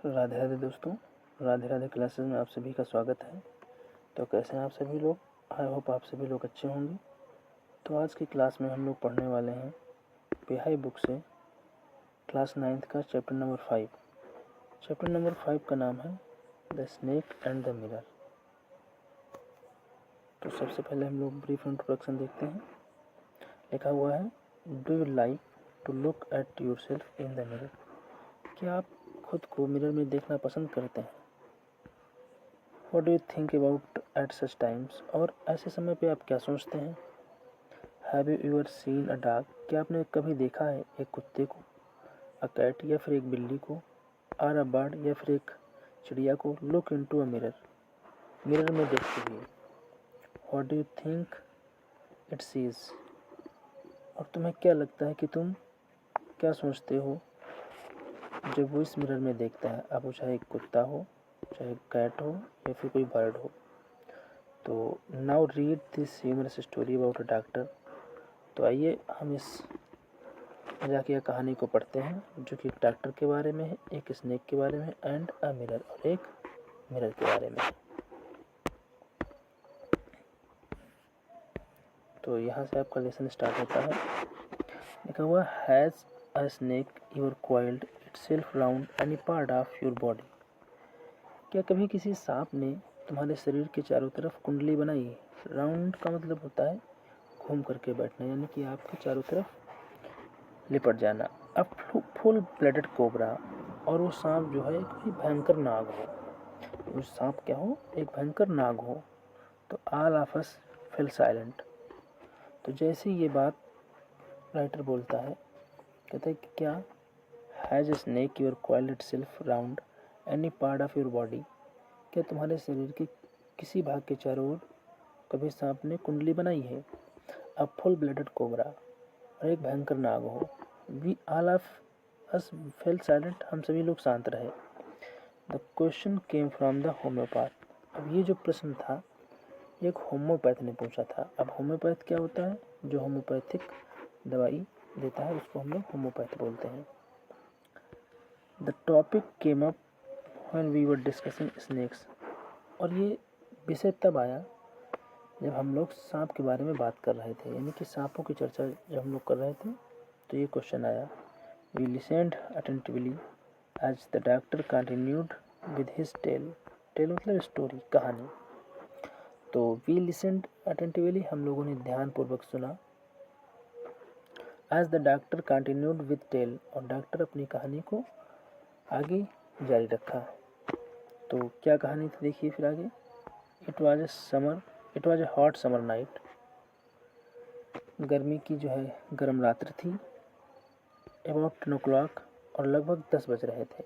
राधे राधे दोस्तों, राधे राधे क्लासेस में आप सभी का स्वागत है। तो कैसे हैं आप सभी लोग? आई होप आप सभी लोग अच्छे होंगे। तो आज की क्लास में हम लोग पढ़ने वाले हैं बिहाई बुक से क्लास 9th का चैप्टर नंबर 5। चैप्टर नंबर 5 का नाम है the snake and the mirror. तो सबसे पहले हम लोग ब्रीफ इंट्रोडक्शन देखते हैं। लिखा हुआ है, do you like to look at yourself in the mirror? क्या आप खुद को मिरर में देखना पसंद करते हैं? What do you think about at such times? और ऐसे समय पे आप क्या सोचते हैं? Have you ever seen a dog? क्या आपने कभी देखा है एक कुत्ते को, a cat या फिर एक बिल्ली को, or a bird या फिर एक चिड़िया को? Look into a mirror, mirror में देखते हुए। What do you think it sees? और तुम्हें क्या लगता है कि तुम क्या सोचते हो जब वो इस मिरर में देखता है? अब वो चाहे एक कुत्ता हो, चाहे कैट हो या फिर कोई बर्ड हो। तो now read this humorous story about a doctor. तो आइए हम इस मजाकिया कहानी को पढ़ते हैं, जो कि एक डॉक्टर के बारे में है, एक स्नेक के बारे में एंड अ मिरर, और एक मिरर के बारे में। तो यहाँ से आपका लेसन स्टार्ट होता है। लिखा हुआ, has a snake ever coiled itself round any part of your body? क्या कभी किसी सांप ने तुम्हारे शरीर के चारों तरफ कुंडली बनाई है? राउंड का मतलब होता है घूम करके बैठना, यानी कि आपके चारों तरफ लिपट जाना। अब फुल ब्लडेड कोबरा, और वो सांप जो है कोई भयंकर नाग हो, वो सांप क्या हो? एक भयंकर नाग हो। तो all of us fell silent. तो जैसे ये बात राइटर बोलता है, कहता है कि क्या has a snake ever coiled itself round any part of your body? क्या तुम्हारे शरीर के किसी भाग के चारों ओर कभी सांप ने कुंडली बनाई है? अ फुल ब्लडेड कोबरा, और एक भयंकर नाग हो। We all of us fell silent, हम सभी लोग शांत रहे। The question came from the homeopath. अब ये जो प्रश्न था, एक होम्योपैथ ने पूछा था। अब होम्योपैथ क्या होता है? जो होम्योपैथिक दवाई देता है उसको हम लोग होम्योपैथ बोलते हैं। The topic came up when we were discussing snakes. और ये विषय तब आया जब हम लोग सांप के बारे में बात कर रहे थे, यानी कि सांपों की चर्चा जब हम लोग कर रहे थे तो ये क्वेश्चन आया। We listened attentively as the doctor continued with his tale. Tale मतलब स्टोरी, कहानी। तो वी लिसेंड अटेंटिवली, हम लोगों ने ध्यानपूर्वक सुना। As the doctor continued with tale, और डॉक्टर अपनी कहानी को आगे जारी रखा। तो क्या कहानी थी देखिए फिर आगे। It was a hot summer night. गर्मी की जो है गर्म रात्रि थी। अबाउट 10 o'clock, और लगभग 10 बज रहे थे।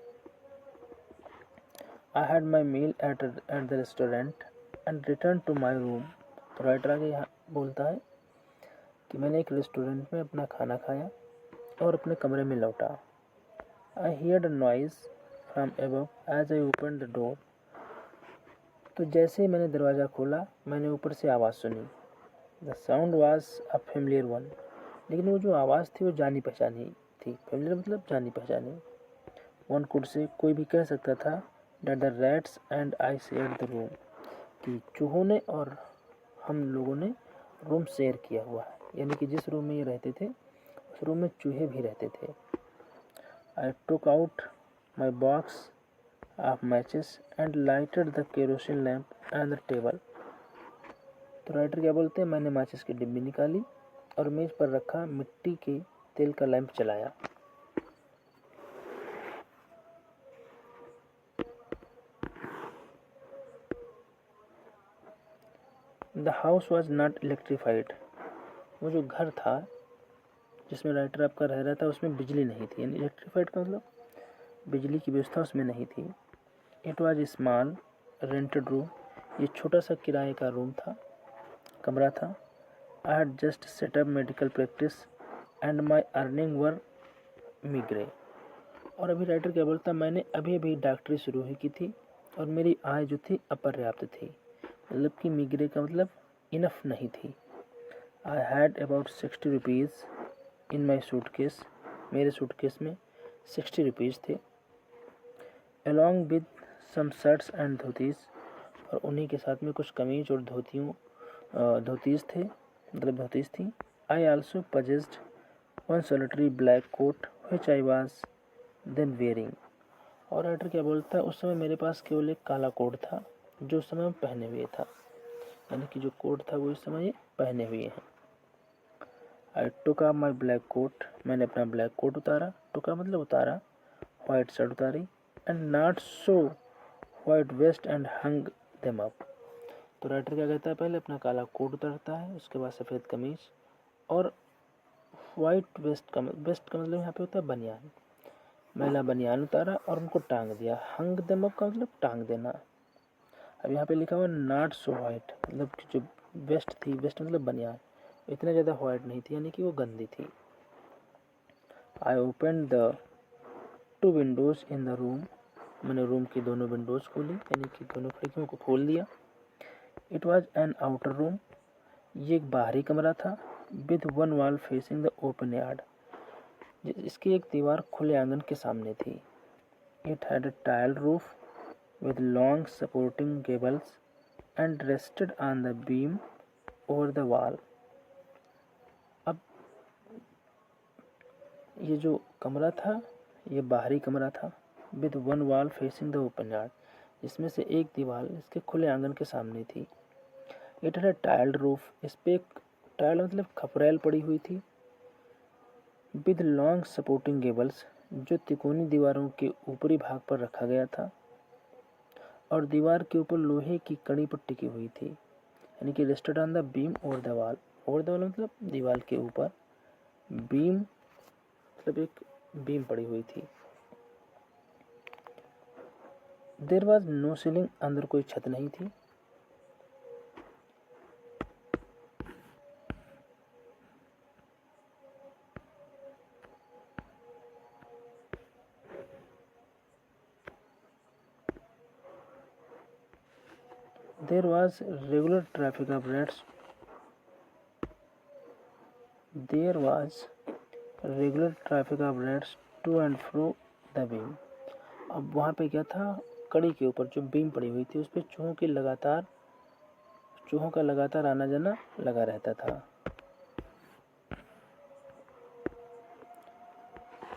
I had my meal at the restaurant and return to my room. तो राइटर आगे यहाँ बोलता है कि मैंने एक रेस्टोरेंट में अपना खाना खाया और अपने कमरे में लौटा। I heard a noise from above as I open the door. तो जैसे ही मैंने दरवाज़ा खोला, मैंने ऊपर से आवाज़ सुनी। The sound was a familiar one. लेकिन वो जो आवाज़ थी वो जानी पहचानी थी। फेमिलियर मतलब जानी पहचानी। वन कुड से, कोई भी कह सकता था, that the rats and I shared the room, कि चूहों ने और हम लोगों ने रूम शेयर किया हुआ है, यानी कि जिस रूम में ये रहते थे उस रूम में चूहे भी रहते थे। I took out my box of matches and lighted the kerosene lamp and the table. तो राइटर क्या बोलते हैं, मैंने माचिस की डिब्बी निकाली और मेज पर रखा मिट्टी के तेल का लैंप चलाया। The house was not electrified. वो जो घर था जिसमें राइटर आपका रह रहा था उसमें बिजली नहीं थी, यानी इलेक्ट्रीफाइड का मतलब बिजली की व्यवस्था उसमें नहीं थी। It was small rented room. ये छोटा सा किराए का रूम था, कमरा था। I had just setup medical practice and my earning were meagre. और अभी राइटर क्या बोलता, मैंने अभी अभी डॉक्टरी शुरू ही की थी और मेरी आय जो थी अपर्याप्त थी। मतलब कि मिग्रे का मतलब इनफ नहीं थी। I had about 60 rupees in my suitcase. मेरे सूटकेस में 60 रुपीज़ थे। along with some shirts and dhotis, और उन्हीं के साथ में कुछ कमीज और धोतीस थे, मतलब धोतीस थी। I also possessed one solitary black coat which I was then wearing। और राइटर क्या बोलता है, उस समय मेरे पास केवल एक काला कोट था जो उस समय मैं पहने हुए था, यानी कि जो कोट था वो इस समय ये पहने हुए हैं। I took up my black coat, मैंने अपना ब्लैक कोट उतारा, टुका मतलब उतारा, वाइट शर्ट उतारी, and not so white vest and hung them up. तो राइटर क्या कहता है, पहले अपना काला कोट उतारता है, उसके बाद सफ़ेद कमीज और वाइट वेस्ट का मतलब यहाँ पे होता है बनियान, मैंने बनियान उतारा और उनको टांग दिया। हंग देम अप का मतलब टांग देना। अब यहाँ पे लिखा हुआ नॉट सो वाइट, मतलब जो वेस्ट थी, वेस्ट मतलब बनियान, इतना ज़्यादा वाइट नहीं थी, यानी कि वो गंदी थी। आई open the 2 Windows in the room, मैंने रूम की दोनों विंडोज़ खोली, यानी कि दोनों खिड़कियों को खोल दिया। It was N outer room, ये एक बाहरी कमरा था। With one wall facing the open yard, इसकी एक दीवार खुले आंगन के सामने थी। It had a tile roof with long supporting gables and rested on the beam over the wall। अब ये जो कमरा था ये बाहरी कमरा था। with one wall facing the open yard, इसमें से एक दीवार इसके खुले आंगन के सामने थी। it had a tiled roof, इस पे एक टाइल मतलब खपरेल पड़ी हुई थी। with long supporting gables, जो तिकोनी दीवारों के ऊपरी भाग पर रखा गया था, और दीवार के ऊपर लोहे की कड़ी पर टिकी हुई थी, यानी कि rested on the beam over the wall. Over the wall मतलब दीवार के ऊपर, बीम मतलब एक बीम पड़ी हुई थी। देयर वॉज नो सीलिंग, अंदर कोई छत नहीं थी। There was regular traffic of rats, there was regular traffic of rats to and fro the beam. अब वहाँ पे क्या था, कड़ी के ऊपर जो बीम पड़ी हुई थी उस पर चूहों का लगातार आना जाना लगा रहता था।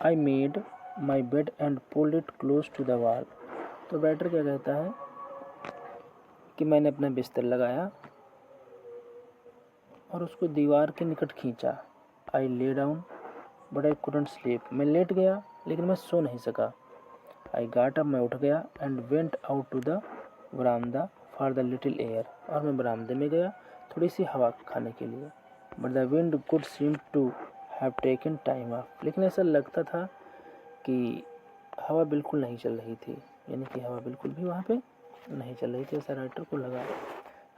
I made my bed and pulled it close to the wall. तो राइटर क्या कहता है कि मैंने अपना बिस्तर लगाया और उसको दीवार के निकट खींचा। I lay down but I couldn't sleep, मैं लेट गया लेकिन मैं सो नहीं सका। आई गॉट अप, मैं उठ गया, and went out to the बरामदा फॉर द लिटिल एयर, और मैं बरामदे में गया थोड़ी सी हवा खाने के लिए। But the wind could seem to have taken time off, लेकिन ऐसा लगता था कि हवा बिल्कुल नहीं चल रही थी, यानी कि हवा बिल्कुल भी वहाँ पे नहीं चल रही थी, ऐसा राइटर को लगा।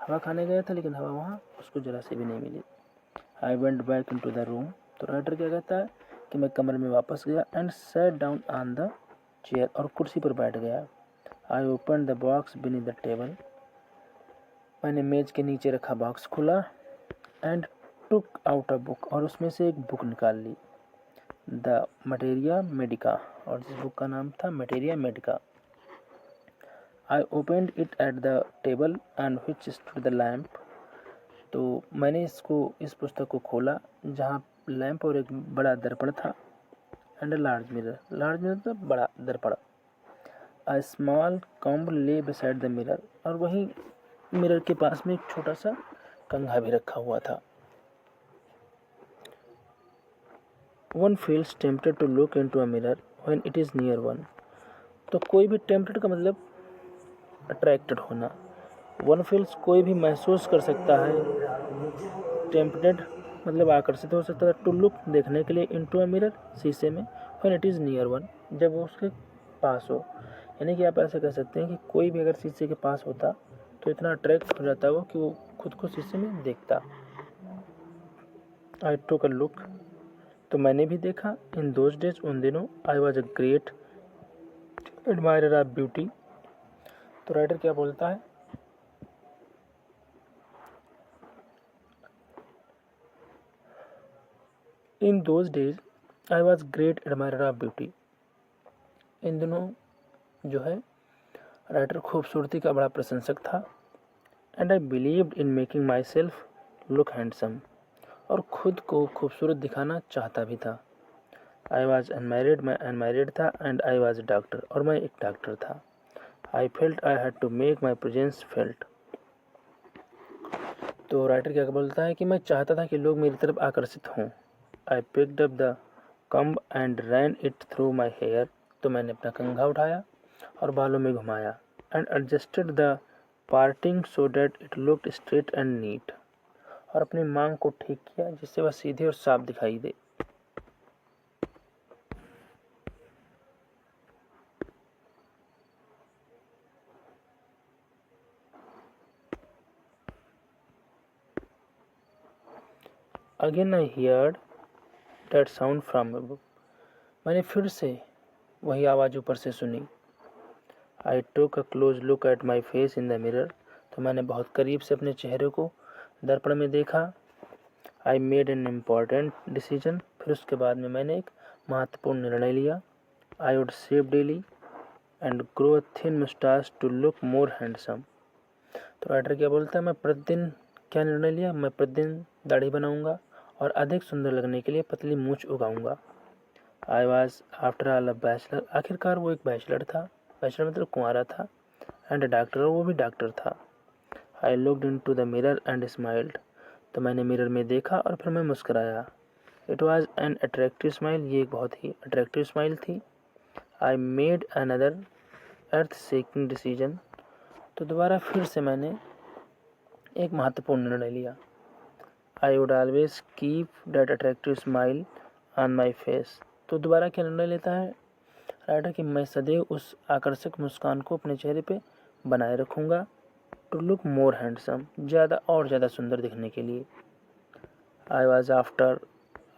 हवा खाने गया था लेकिन हवा वहाँ उसको ज़रा से भी नहीं मिली। I went back into the room, तो राइटर क्या कहता है कि मैं कमरे में वापस गया, and sat down on the chair, और कुर्सी पर बैठ गया। I open the box beneath the table, मैंने मेज के नीचे रखा बॉक्स खोला, and took out a book, और उसमें से एक बुक निकाल ली, द मटेरिया मेडिका, और जिस बुक का नाम था materia Medica. I opened it at the table on which stood the lamp, तो मैंने इस पुस्तक को खोला जहाँ लैंप और एक बड़ा दर्पण था, एंड अ लार्ज मिरर मतलब बड़ा दर्पण। अ स्मॉल कॉम्ब ले बिसाइड द मिरर, और वहीं मिरर के पास में एक छोटा सा कंघा भी रखा हुआ था। One feels tempted to look into a mirror when it is near one, तो कोई भी टेम्पटेड का मतलब अट्रैक्टेड होना। वन फील्स कोई भी महसूस कर सकता है, टेम्पटेड मतलब आकर्षित हो सकता है, टू लुक देखने के लिए, इनटू अ मिरर शीशे में, when it is near one जब वो उसके पास हो। यानी कि आप ऐसा कह सकते हैं कि कोई भी अगर शीशे के पास होता तो इतना अट्रैक्ट हो जाता वो कि वो खुद को शीशे में देखता। आई टुक अ लुक, तो मैंने भी देखा। इन दोज डेज, उन दिनों, I was a great admirer of beauty. तो राइटर क्या बोलता है, in those days I was great admirer of beauty, इन दिनों जो है राइटर खूबसूरती का बड़ा प्रशंसक था। And I believed in making my self look handsome, और खुद को खूबसूरत दिखाना चाहता भी था। आई वॉज अनमैरिड, मैं अनमैरिड था। And I was a doctor, और मैं एक डॉक्टर था। I felt I had to make my presence felt. तो राइटर क्या बोलता है कि मैं चाहता था कि लोग मेरी तरफ आकर्षित हों। I picked up the comb and ran it through my hair, तो मैंने अपना कंघा उठाया और बालों में घुमाया। And adjusted the parting so that it looked straight and neat, और अपनी मांग को ठीक किया जिससे वह सीधे और साफ दिखाई दे। Again I heard that sound from above, मैंने फिर से वही आवाज़ ऊपर से सुनी। I took a close look at my face in the mirror, तो मैंने बहुत करीब से अपने चेहरे को दर्पण में देखा। I made an important decision, फिर उसके बाद में मैंने एक महत्वपूर्ण निर्णय लिया। I would shave daily and grow a thin moustache to look more handsome. तो राइटर क्या बोलता है, मैं प्रतिदिन क्या निर्णय लिया, मैं प्रतिदिन दाढ़ी बनाऊंगा और अधिक सुंदर लगने के लिए पतली मूछ उगाऊंगा। I was after all a bachelor, आखिरकार वो एक बैचलर था। बैचलर मतलब कुंवारा था। एंड अ डॉक्टर, वो भी डॉक्टर था। I looked in to the mirror and smiled, तो मैंने मिरर में देखा और फिर मैं मुस्कराया। It was an attractive smile, ये एक बहुत ही अट्रैक्टिव स्माइल थी। I made another earth shaking decision, तो दोबारा फिर से मैंने एक महत्वपूर्ण निर्णय लिया। I would always keep that attractive smile on my face, तो दोबारा क्या निर्णय लेता है राइटर कि मैं सदैव उस आकर्षक मुस्कान को अपने चेहरे पे बनाए रखूँगा। टू लुक मोर हैंडसम, ज़्यादा और ज़्यादा सुंदर दिखने के लिए। I was after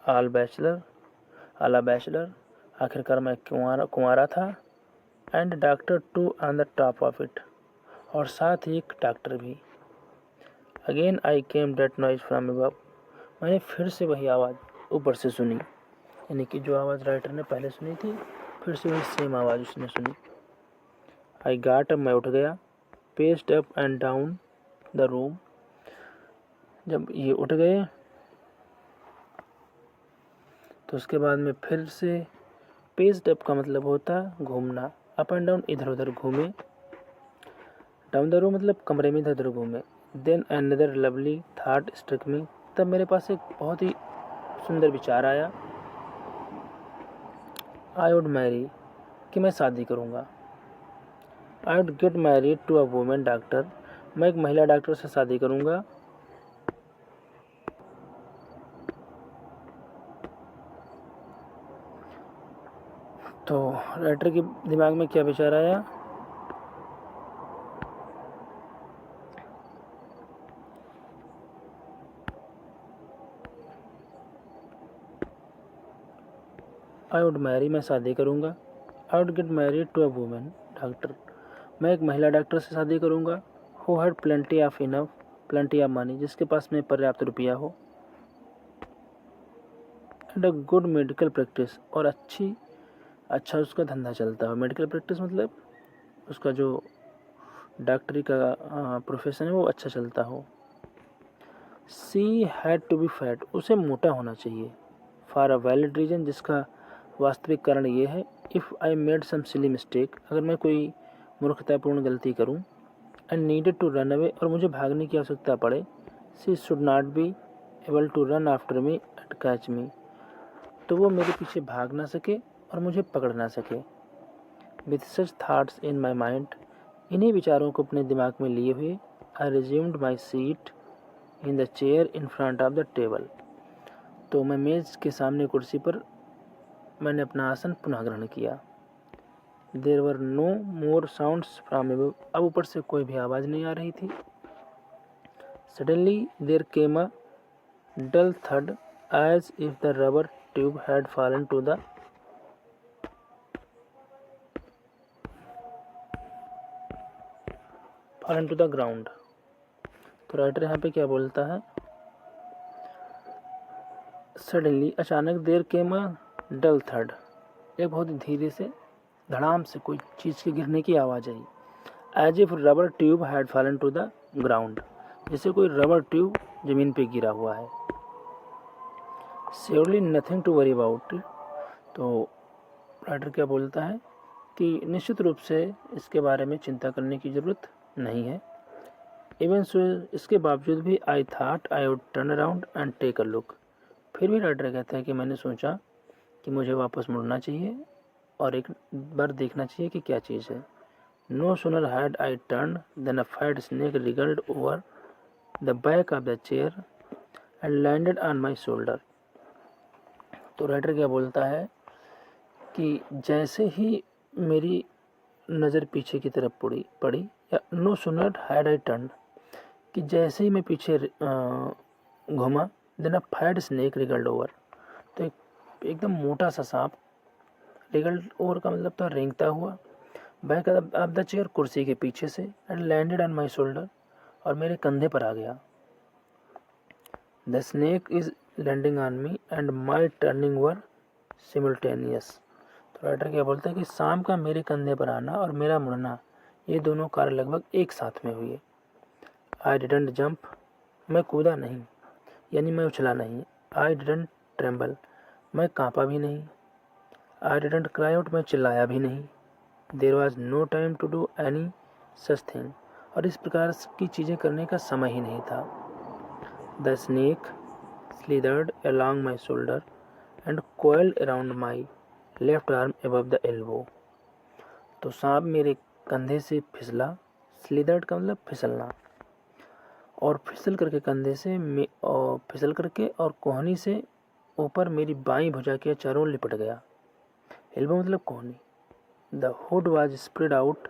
all bachelor, आला बैचलर, आखिरकार मैं कुंवारा था। And doctor too on the top of it, और साथ ही एक डॉक्टर भी। Again I came that noise from above, मैंने फिर से वही आवाज़ ऊपर से सुनी, यानी कि जो आवाज़ राइटर ने पहले सुनी थी फिर से वही सेम आवाज़ उसने सुनी। आई गॉट अप, मैं उठ गया। Paced up and down the room, जब ये उठ गए तो उसके बाद में फिर से पेस्ड अप का मतलब होता है घूमना। अप एंड डाउन, इधर उधर घूमे। डाउन द रूम मतलब कमरे में इधर उधर घूमे। Then another lovely thought struck me, तब मेरे पास एक बहुत ही सुंदर विचार आया। आई वुड मैरी, कि मैं शादी करूँगा। I would get married to a woman doctor, मैं एक महिला डॉक्टर से शादी करूँगा। तो राइटर के दिमाग में क्या विचार आया, आई वुड मैरी, मैं शादी करूँगा। I would get married to a woman doctor, मैं एक महिला डॉक्टर से शादी करूँगा। Who had plenty of enough, plenty of money, जिसके पास में पर्याप्त रुपया हो। And a good medical practice, और अच्छा उसका धंधा चलता हो। मेडिकल प्रैक्टिस मतलब उसका जो डॉक्टरी का प्रोफेशन है वो अच्छा चलता हो। She had to be fat, उसे मोटा होना चाहिए। फॉर अ वैलिड रीजन, जिसका वास्तविक कारण ये है। If I made some silly mistake, अगर मैं कोई मूर्खतापूर्ण गलती करूं। And needed to run away, और मुझे भागने की आवश्यकता पड़े। She should not be able to run after me and catch me, तो वो मेरे पीछे भाग ना सके और मुझे पकड़ ना सके। With such thoughts in my mind, इन्हीं विचारों को अपने दिमाग में लिए हुए, I resumed my seat in the chair in front of the table, तो मैं मेज़ के सामने कुर्सी पर मैंने अपना आसन पुनः ग्रहण किया। There were no more sounds from above, अब ऊपर से कोई भी आवाज़ नहीं आ रही थी। Suddenly there came a dull thud as if the rubber tube had fallen to the ground. तो राइटर यहाँ पे क्या बोलता है, सडनली, अचानक, देर केम अ डल थड, एक बहुत धीरे से धड़ाम से कोई चीज़ के गिरने की आवाज़ आई। As if rubber tube had fallen to the ground, जैसे कोई रबर ट्यूब जमीन पे गिरा हुआ है। Surely nothing to worry about. तो राइटर क्या बोलता है कि निश्चित रूप से इसके बारे में चिंता करने की ज़रूरत नहीं है। इवन सो, इसके बावजूद भी I thought I would turn around and take a look. फिर भी राइटर कहता है कि मैंने सोचा कि मुझे वापस मुड़ना चाहिए और एक बार देखना चाहिए कि क्या चीज़ है। No sooner had I turn than a fat snake wriggled over the back of the chair and landed on my shoulder. तो राइटर क्या बोलता है कि जैसे ही मेरी नज़र पीछे की तरफ पड़ी या no sooner had I turn, कि जैसे ही मैं पीछे घूमा, than a fat snake wriggled over, तो एकदम मोटा सा सांप, रिगल्ड ओवर का मतलब था रेंगता हुआ, बैक ऑफ द चेयर कुर्सी के पीछे से, and landed on my shoulder, और मेरे कंधे पर आ गया। The snake is landing on me and my turning were simultaneous. तो राइटर क्या बोलता है कि सांप का मेरे कंधे पर आना और मेरा मुड़ना, ये दोनों कार्य लगभग एक साथ में हुए। आई डिडंट जंप, मैं कूदा नहीं, यानी मैं उछला नहीं। आई डिडंट ट्रेम्बल, मैं कांपा भी नहीं। आई डिडंट क्राई आउट, मैं चिल्लाया भी नहीं। There was no time to do any such thing, और इस प्रकार की चीज़ें करने का समय ही नहीं था। The snake slithered along my shoulder and coiled around my left arm above the elbow। तो सांप मेरे कंधे से फिसला, स्लिदर्ड का मतलब फिसलना, और फिसल करके कंधे से और फिसल करके और कोहनी से ऊपर मेरी बाईं भुजा के चारों ओर लिपट गया। एल्बो मतलब कोहनी। The hood was spread out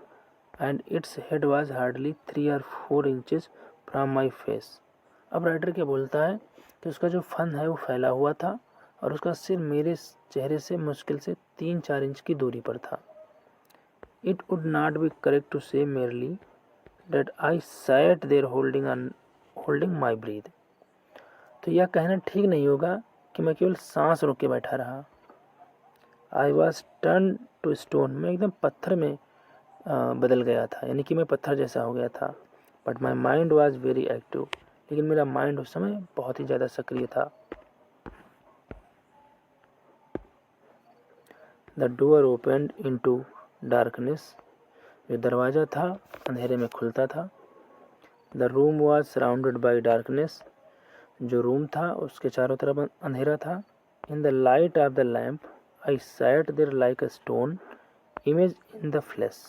and its head was hardly 3 or 4 inches from my face. अब राइटर क्या बोलता है कि उसका जो फन है वो फैला हुआ था और उसका सिर मेरे चेहरे से मुश्किल से 3-4 इंच की दूरी पर था। It would not be correct to say merely that I sat there holding my breath. तो यह कहना ठीक नहीं होगा कि मैं केवल सांस रोक के बैठा रहा। I was turn to stone, मैं एकदम पत्थर में बदल गया था, यानी कि मैं पत्थर जैसा हो गया था। But my mind was very active, लेकिन मेरा माइंड उस समय बहुत ही ज़्यादा सक्रिय था। The door open into darkness, जो दरवाज़ा था अंधेरे में खुलता था। The room was surrounded by darkness, जो रूम था उसके चारों तरफ अंधेरा था। In the light of the lamp I sat there like a stone image in the flash.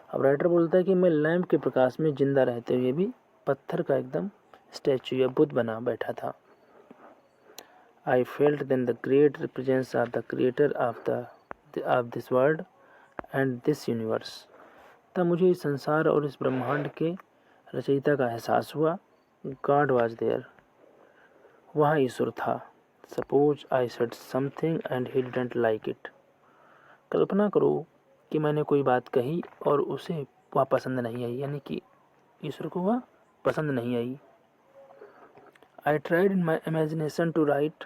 अब राइटर बोलता है कि मैं लैम्प के प्रकाश में जिंदा रहते हुए भी पत्थर का एकदम स्टैचू या बुत बना बैठा था। I felt then the great presence of the creator of this world and this universe. तब मुझे इस संसार और इस ब्रह्मांड के रचयिता का एहसास हुआ। गॉड वॉज देयर, वहाँ ईश्वर था। Suppose I said something and he didn't like it. कल्पना करो कि मैंने कोई बात कही और उसे वह पसंद नहीं आई, यानी कि ईश्वर को वह पसंद नहीं आई। I tried in my imagination to write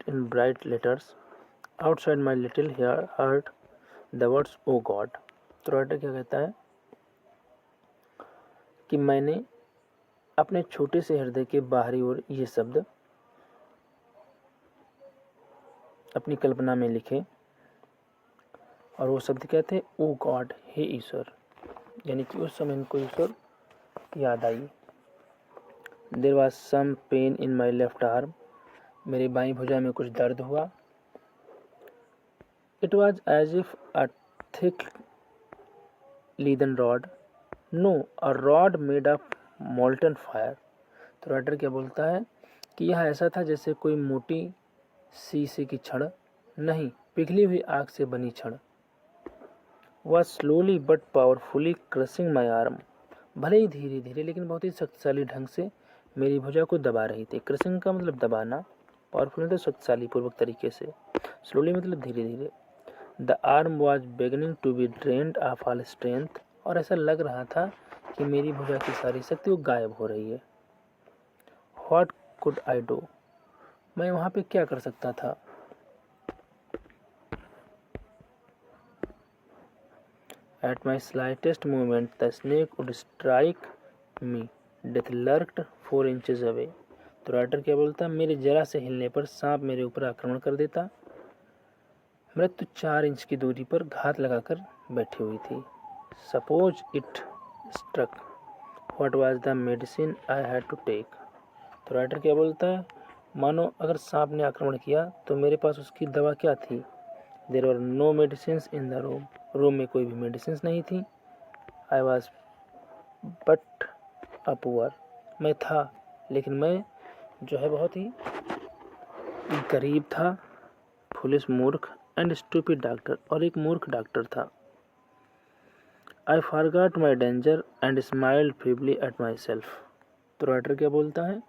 in bright letters outside my little heart the words O God. तो राइटर क्या कहता है कि मैंने अपने छोटे से हृदय के बाहरी ओर ये शब्द अपनी कल्पना में लिखे, और वो शब्द क्या थे? ओ गॉड, हे ईश्वर, यानी कि उस समय इनको ईश्वर याद आई। There was some pain in my left arm, मेरी बाईं भुजा में कुछ दर्द हुआ। It was as if a thick leaden rod, no a rod made of molten fire. तो राइटर क्या बोलता है कि यह ऐसा था जैसे कोई मोटी शीशे की छड़, नहीं, पिघली हुई आग से बनी छड़। वह slowly but powerfully crushing my arm, भले ही धीरे धीरे लेकिन बहुत ही शक्तिशाली ढंग से मेरी भुजा को दबा रही थी। क्रशिंग का मतलब दबाना, पावरफुल मतलब शक्तिशाली पूर्वक तरीके से, स्लोली मतलब धीरे धीरे। The arm was beginning to be drained of all strength, और ऐसा लग रहा था कि मेरी भुजा की सारी शक्ति वो गायब हो रही है। व्हाट कुड आई डू, मैं वहाँ पे क्या कर सकता था? At my slightest movement the snake would strike me. Death lurked 4 inches away. तो राइटर क्या बोलता है, मेरे जरा से हिलने पर सांप मेरे ऊपर आक्रमण कर देता। मृत्यु 4 इंच की दूरी पर घात लगाकर बैठी हुई थी। Suppose it struck, what was the medicine I had to take. तो राइटर क्या बोलता है, मानो अगर सांप ने आक्रमण किया तो मेरे पास उसकी दवा क्या थी। There were no medicines in the room, room में कोई भी मेडिसिन्स नहीं थी। I was but a poor, मैं था लेकिन मैं जो है बहुत ही गरीब था। फुलिश मूर्ख एंड स्टूपिड डॉक्टर, और एक मूर्ख डॉक्टर था। I forgot my danger and smiled feebly at my self. तो राइटर क्या बोलता है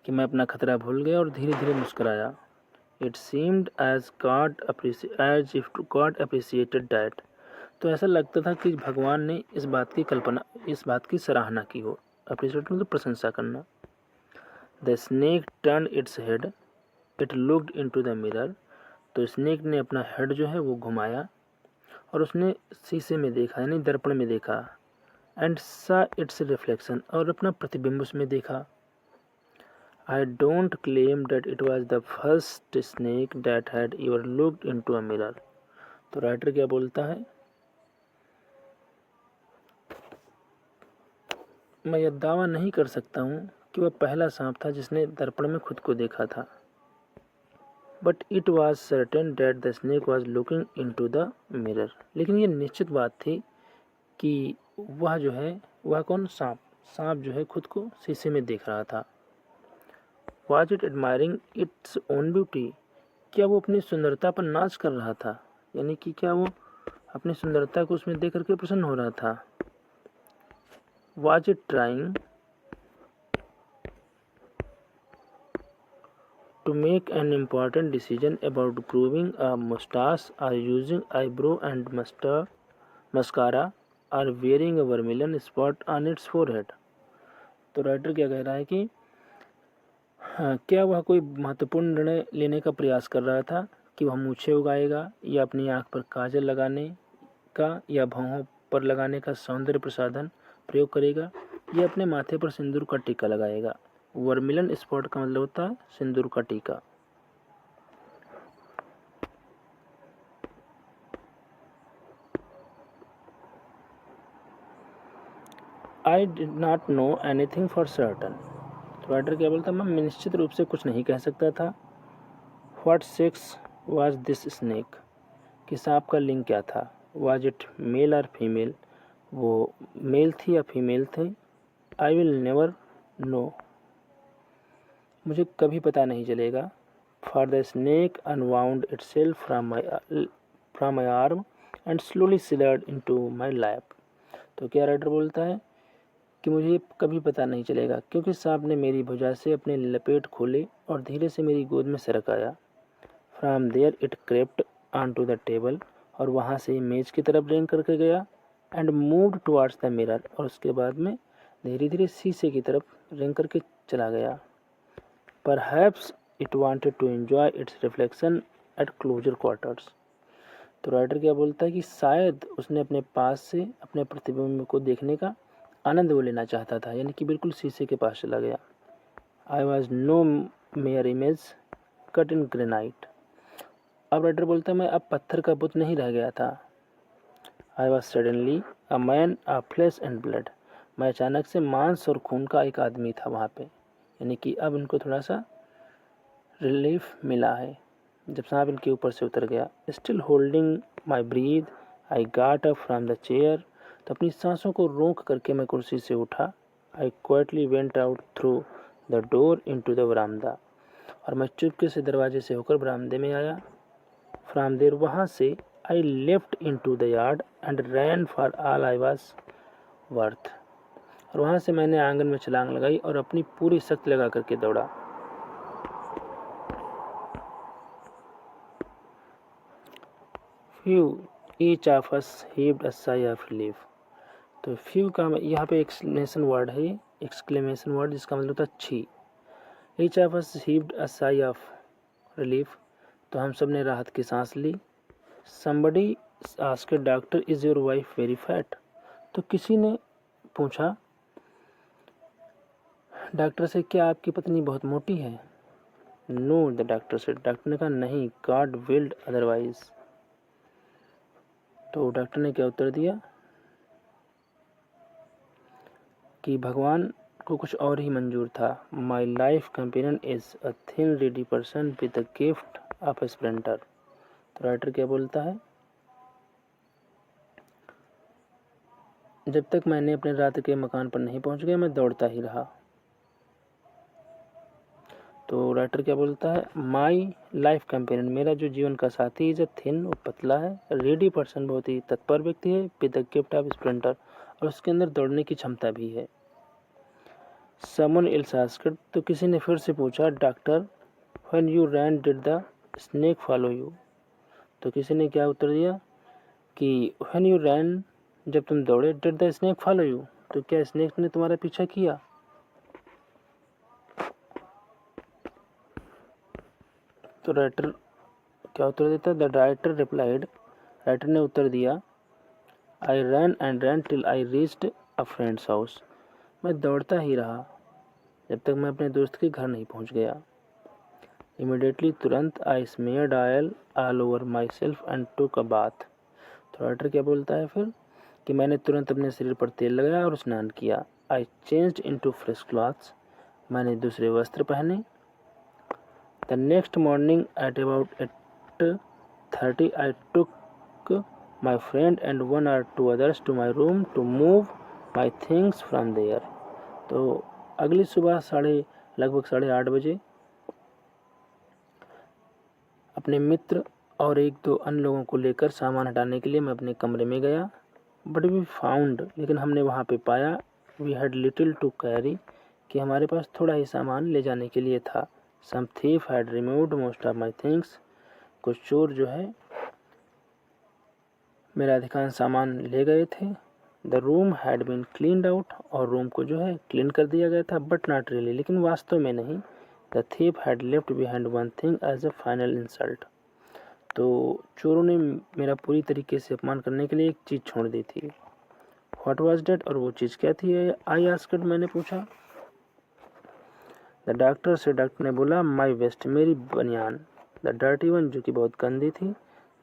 कि मैं अपना खतरा भूल गया और धीरे धीरे मुस्कुराया। It seemed as if God appreciated that. तो ऐसा लगता था कि भगवान ने इस बात की सराहना की हो। अप्रिसिएट मतलब प्रशंसा करना। The snake turn its head, it looked into the mirror. तो स्नेक ने अपना हेड जो है वो घुमाया और उसने शीशे में देखा, यानी दर्पण में देखा। एंड सा इट्स रिफ्लेक्शन, और अपना प्रतिबिंब उसमें देखा। I don't claim that it was the first snake that had ever looked into a mirror. तो राइटर क्या बोलता है, मैं यह दावा नहीं कर सकता हूँ कि वह पहला सांप था जिसने दर्पण में खुद को देखा था। But it was certain that the snake was looking into the mirror. लेकिन ये निश्चित बात थी कि वह जो है, वह कौन, सांप जो है खुद को शीशे में देख रहा था। Was it admiring its own beauty, क्या वो अपनी सुंदरता पर नाच कर रहा था, यानी कि क्या वो अपनी सुंदरता को उसमें देख करके प्रसन्न हो रहा था। Was it trying to make an important decision about growing a mustache or using eyebrow and mascara or wearing a vermilion spot on its forehead। तो राइटर क्या कह रहा है कि क्या वह कोई महत्वपूर्ण निर्णय लेने का प्रयास कर रहा था कि वह मूछें उगाएगा या अपनी आंख पर काजल लगाने का या भौहों पर लगाने का सौंदर्य प्रसाधन प्रयोग करेगा या अपने माथे पर सिंदूर का टीका लगाएगा। वर्मिलन स्पॉट का मतलब होता है सिंदूर का टीका। I did not know anything for certain. तो राइटर क्या बोलता, मैं निश्चित रूप से कुछ नहीं कह सकता था। What sex was this snake, कि सांप का लिंग क्या था। वाज इट मेल और फीमेल, वो मेल थी या फीमेल थे। आई विल नेवर नो, मुझे कभी पता नहीं चलेगा। For the snake unwound itself from my arm and slowly slide into my lap. तो क्या राइटर बोलता है कि मुझे कभी पता नहीं चलेगा क्योंकि सांप ने मेरी भुजा से अपने लपेट खोले और धीरे से मेरी गोद में सरक आया। From there it crept on to the table, और वहाँ से मेज की तरफ रेंग करके गया। And moved towards the mirror, और उसके बाद में धीरे धीरे शीशे की तरफ रेंग करके चला गया। Perhaps it wanted to enjoy its reflection at closer quarters. तो राइटर क्या बोलता है कि शायद उसने अपने पास से अपने प्रतिबिंब को देखने का आनंद वो लेना चाहता था, यानी कि बिल्कुल शीशे के पास चला गया। I was no mere image cut in granite. अब राइटर बोलता है मैं अब पत्थर का बुत नहीं रह गया था। आई was suddenly a man of flesh and blood, मैं अचानक से मांस और खून का एक आदमी था वहाँ पे, यानी कि अब इनको थोड़ा सा रिलीफ मिला है जब सांप इनके ऊपर से उतर गया। Still holding my breath I got up from the chair, तो अपनी सांसों को रोक करके मैं कुर्सी से उठा। I quietly went out through the door into the बरामदा, और मैं चुपके से दरवाजे से होकर बरामदे में आया। फ्रॉम देर, वहाँ से I left into the yard and ran for all I was worth, और वहाँ से मैंने आंगन में छलांग लगाई और अपनी पूरी शक्ति लगा करके दौड़ा। Phew each of us heaved a sigh of relief. तो फ्यू का यहाँ पे एक्सक्लेमेशन वर्ड है, एक्सक्लेमेशन वर्ड जिसका मतलब होता है छी। Each of us heaved a sigh of relief, तो हम सब ने राहत की सांस ली। Somebody asked doctor is your wife very fat. तो किसी ने पूछा डॉक्टर से, क्या आपकी पत्नी बहुत मोटी है? नो द डॉक्टर से, डॉक्टर ने कहा नहीं, गॉड विल्ड अदरवाइज। तो डॉक्टर ने क्या उत्तर दिया कि भगवान को कुछ और ही मंजूर था। My life companion is a thin ready person with the gift of A sprinter. तो राइटर क्या बोलता है, जब तक मैंने अपने रात के मकान पर नहीं पहुंच गया मैं दौड़ता ही रहा। तो राइटर क्या बोलता है, माई लाइफ कंपेनियन, मेरा जो जीवन का साथी इज अ थिन, वो पतला है, रेडी पर्सन, बहुत ही तत्पर व्यक्ति है, with the gift of sprinter, और उसके अंदर दौड़ने की क्षमता भी है। समन एल्स आस्क्ड, तो किसी ने फिर से पूछा doctor when you ran did the snake follow you. तो किसी ने क्या उत्तर दिया कि व्हेन यू रैन, जब तुम दौड़े, did the snake follow you, तो क्या स्नेक ने तुम्हारा पीछा किया? तो राइटर क्या उत्तर देता है, द राइटर रिप्लाइड, राइटर ने उत्तर दिया, I ran and ran till I reached a friend's house, मैं दौड़ता ही रहा जब तक मैं अपने दोस्त के घर नहीं पहुंच गया। इमीडिएटली, तुरंत, I smeared oil all over myself and took a bath. तो राइटर क्या बोलता है फिर कि मैंने तुरंत अपने शरीर पर तेल लगाया और स्नान किया। I changed into fresh clothes, मैंने दूसरे वस्त्र पहने। The next morning at about 8:30 I took my friend and 1 or 2 others to my room to move my things from there. तो अगली सुबह लगभग 8:30 अपने मित्र और 1-2 अन्य लोगों को लेकर सामान हटाने के लिए मैं अपने कमरे में गया। बट वी फाउंड, लेकिन हमने वहाँ पे पाया, we had little to carry, कि हमारे पास थोड़ा ही सामान ले जाने के लिए था। Some thief had removed most of my things, कुछ चोर जो है मेरा अधिकांश सामान ले गए थे। The room had been cleaned out, और रूम को जो है क्लीन कर दिया गया था, बट नॉट रियली, लेकिन वास्तव में नहीं। The thief had left behind one thing as a final insult, तो चोरों ने मेरा पूरी तरीके से अपमान करने के लिए एक चीज़ छोड़ दी थी। व्हाट वाज डेट, और वो चीज़ क्या थी? आई आस्क्ड, मैंने पूछा। द डॉक्टर से, डॉक्टर ने बोला, माई वेस्ट, मेरी बनियान। द डर्टी वन, जो कि बहुत गंदी थी।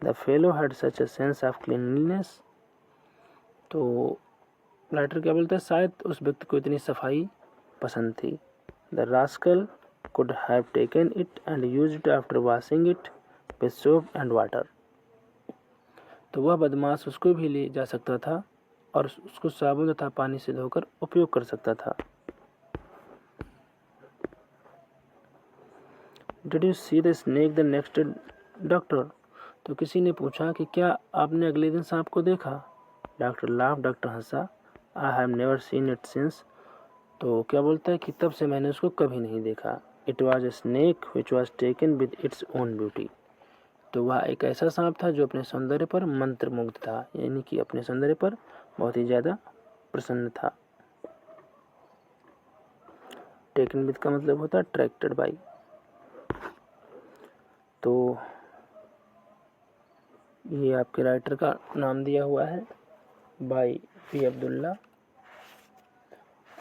The fellow had such a sense of cleanliness, तो राइटर क्या बोलता है, शायद उस व्यक्ति को इतनी सफाई पसंद थी। The rascal could have taken it and used it after washing it with soap and water, तो वह बदमाश उसको भी ले जा सकता था और उसको साबुन तथा पानी से धोकर उपयोग कर सकता था। Did you see the snake the next day, doctor? तो किसी ने पूछा कि क्या आपने अगले दिन सांप को देखा? Doctor laugh, doctor Hansa. I have never seen it since, तो क्या बोलता है कि तब से मैंने उसको कभी नहीं देखा। It was a snake which was taken with its own beauty, तो वह एक ऐसा सांप था जो अपने सौंदर्य पर मंत्रमुग्ध था, यानी कि अपने सौंदर्य पर बहुत ही ज़्यादा प्रसन्न था। टेकन विद का मतलब होता है अट्रैक्टेड बाई। तो ये आपके राइटर का नाम दिया हुआ है बाई पी अब्दुल्ला,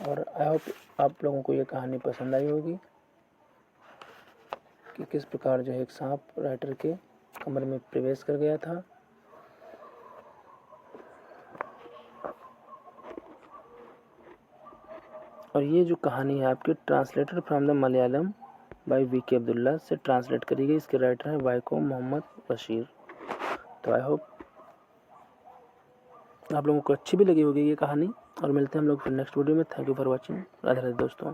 और आई होप आप लोगों को ये कहानी पसंद आई होगी कि किस प्रकार जो है एक सांप राइटर के कमरे में प्रवेश कर गया था। और ये जो कहानी है आपकी translated from the Malayalam by V K. Abdullah से ट्रांसलेट करी गई। इसके राइटर हैं वाइको मोहम्मद बशीर। तो आई होप आप लोगों को अच्छी भी लगी होगी ये कहानी, और मिलते हैं हम लोग फिर नेक्स्ट वीडियो में। Thank you for watching. Radhe Radhe दोस्तों।